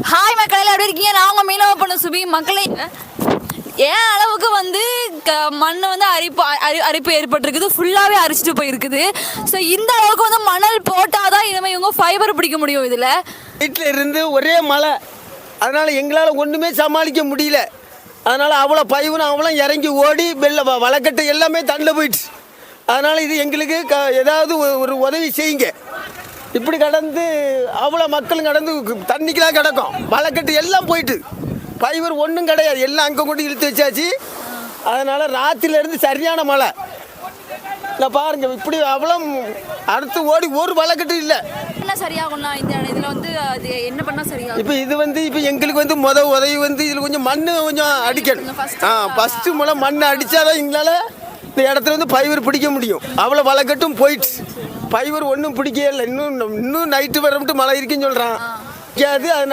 Hi மக்களே, எப்படி இருக்கீங்க? நான் உங்க மீனவ பொண்ணு சுபி. மக்களே, ஏன் அளவுக்கு வந்து மண் வந்து அரிப்பு ஏற்பட்டிருக்குது, ஃபுல்லாகவே அரிச்சிட்டு போயிருக்குது. ஸோ இந்த அளவுக்கு வந்து மணல் போட்டாதான் இனிமேல் இவங்க ஃபைபர் பிடிக்க முடியும். இதில் வீட்டில் இருந்து ஒரே மழை, அதனால் எங்களால் ஒன்றுமே சமாளிக்க முடியல. அதனால் அவ்வளோ பைவனும் அவ்வளோ இறங்கி ஓடி வலைக்கட்டு எல்லாமே தள்ள போயிடுச்சு. அதனால் இது எங்களுக்கு ஏதாவது ஒரு உதவி செய்யுங்க. இப்படி கடந்து அவ்வளோ மக்களும் கடந்து தண்ணிக்கெலாம் கிடக்கும். வலைக்கட்டு எல்லாம் போயிட்டு பைவர் ஒன்றும் கிடையாது, எல்லாம் அங்கே கொண்டு இழுத்து வச்சாச்சு. அதனால் ராத்திரிலேருந்து சரியான மழை. இல்லை பாருங்க, இப்படி அவ்வளோ அடுத்து ஓடி ஒரு வலைக்கட்டு இல்லை. என்ன சரியாகும்னா இந்த இதில் வந்து அது என்ன பண்ணால் சரியாகும்? இப்போ எங்களுக்கு வந்து உதவி வந்து இதில் கொஞ்சம் மண் கொஞ்சம் அடிக்கணும். ஃபஸ்ட்டு மூலம் மண் அடித்தாதான் எங்களால் இந்த இடத்துல வந்து பைவர் பிடிக்க முடியும். அவ்வளோ வலைக்கட்டும் போயிடுச்சு, பைவர் ஒன்றும் பிடிக்கவே இல்லை. இன்னும் நைட்டு வரமிட்டு மழை இருக்குன்னு சொல்கிறான். அதனால